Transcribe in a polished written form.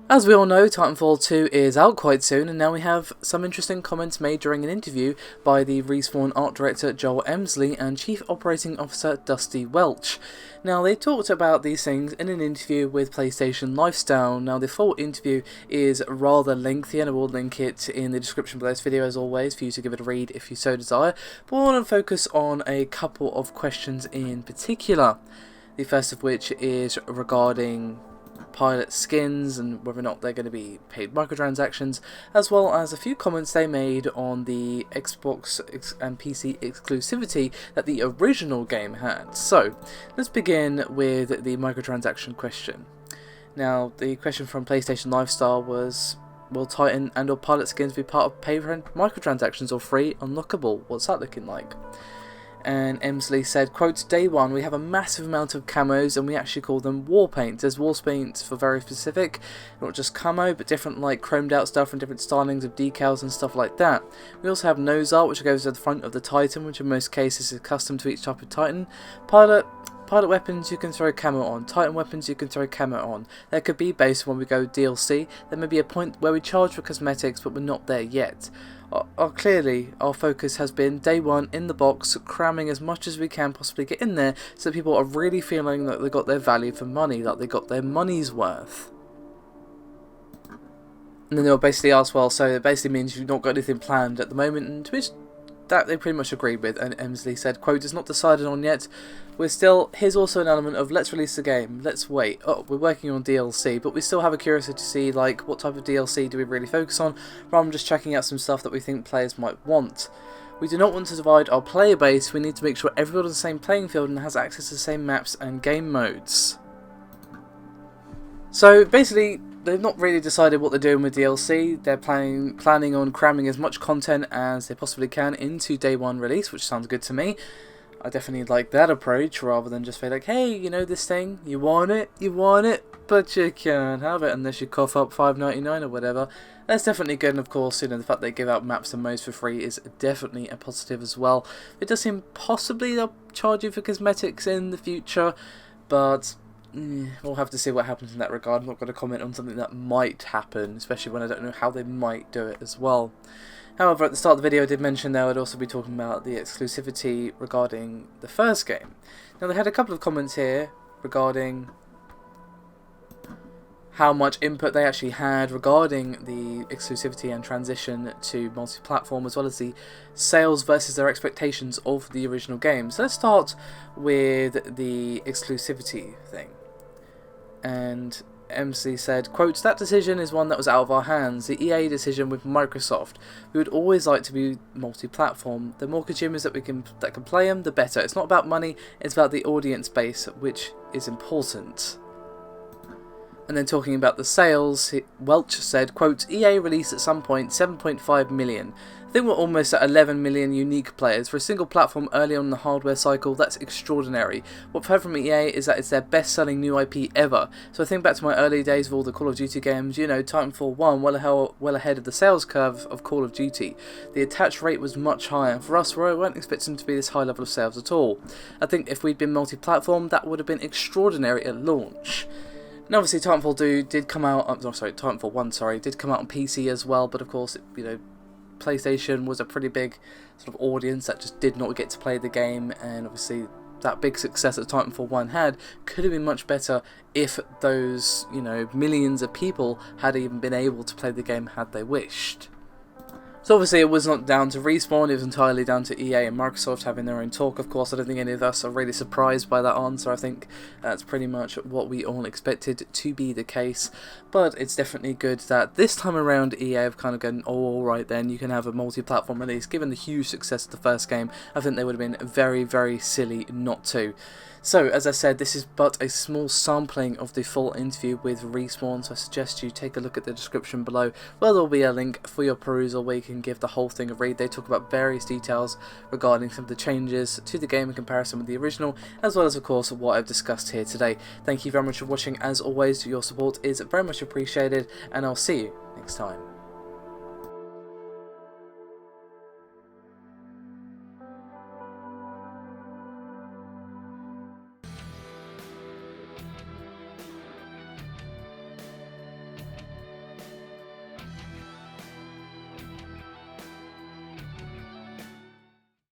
As we all know, Titanfall 2 is out quite soon, and now we have some interesting comments made during an interview by the Respawn art director Joel Emsley and Chief Operating Officer Dusty Welch. Now, they talked about these things in an interview with PlayStation Lifestyle. Now, the full interview is rather lengthy, and I will link it in the description below this video as always for you to give it a read if you so desire, but I want to focus on a couple of questions in particular. The first of which is regarding pilot skins and whether or not they're going to be paid microtransactions, as well as a few comments they made on the Xbox and PC exclusivity that the original game had. So let's begin with the microtransaction question. Now, the question from PlayStation Lifestyle was, will Titan and or pilot skins be part of paid microtransactions or free unlockable? What's that looking like? And Emsley said, quote, day one we have a massive amount of camos and we actually call them war paints. There's war paints for very specific, not just camo, but different like chromed out stuff and different stylings of decals and stuff like that. We also have nose art, which goes at the front of the Titan, which in most cases is custom to each type of Titan. Pilot weapons you can throw camo on, Titan weapons you can throw camo on. There could be, based when we go DLC, there may be a point where we charge for cosmetics, but we're not there yet. Clearly, our focus has been day one in the box, cramming as much as we can possibly get in there, so people are really feeling that they got their value for money, that they got their money's worth. And then they'll basically ask, well, so it basically means you've not got anything planned at the moment, and to which that they pretty much agreed with, and Emsley said, quote, it's not decided on yet, here's also an element of let's release the game, let's wait, we're working on DLC, but we still have a curiosity to see like what type of DLC do we really focus on, rather than just checking out some stuff that we think players might want. We do not want to divide our player base, we need to make sure everyone on the same playing field and has access to the same maps and game modes. So basically, they've not really decided what they're doing with DLC. They're planning on cramming as much content as they possibly can into day one release, which sounds good to me. I definitely like that approach, rather than just be like, hey, you know this thing, you want it, but you can't have it unless you cough up $5.99 or whatever. That's definitely good, and of course, you know, the fact they give out maps and modes for free is definitely a positive as well. It does seem possibly they'll charge you for cosmetics in the future, but we'll have to see what happens in that regard. I'm not going to comment on something that might happen, especially when I don't know how they might do it as well. However, at the start of the video I did mention they would also be talking about the exclusivity regarding the first game. Now, they had a couple of comments here regarding how much input they actually had regarding the exclusivity and transition to multi-platform, as well as the sales versus their expectations of the original game. So let's start with the exclusivity thing. And MC said, quote, that decision is one that was out of our hands, the EA decision with Microsoft. We would always like to be multi-platform. The more consumers that can play them, the better. It's not about money, it's about the audience base, which is important. And then talking about the sales, Welch said, quote, EA released at some point 7.5 million. I think we're almost at 11 million unique players. For a single platform early on in the hardware cycle, that's extraordinary. What I've heard from EA is that it's their best-selling new IP ever. So I think back to my early days of all the Call of Duty games, you know, Titanfall 1 well ahead of the sales curve of Call of Duty. The attach rate was much higher. For us, we weren't expecting to be this high level of sales at all. I think if we'd been multi-platform, that would have been extraordinary at launch. And obviously Titanfall 2 did come out, Titanfall 1, did come out on PC as well, but of course, you know, PlayStation was a pretty big sort of audience that just did not get to play the game, and obviously that big success that Titanfall 1 had could have been much better if those, you know, millions of people had even been able to play the game had they wished. So obviously it was not down to Respawn, it was entirely down to EA and Microsoft having their own talk. Of course, I don't think any of us are really surprised by that answer. I think that's pretty much what we all expected to be the case. But it's definitely good that this time around EA have kind of gone, oh, alright then, you can have a multi-platform release. Given the huge success of the first game, I think they would have been very, very silly not to. So, as I said, this is but a small sampling of the full interview with Respawn, so I suggest you take a look at the description below, where there will be a link for your perusal where you can give the whole thing a read. They talk about various details regarding some of the changes to the game in comparison with the original, as well as, of course, what I've discussed here today. Thank you very much for watching. As always, your support is very much appreciated, and I'll see you next time.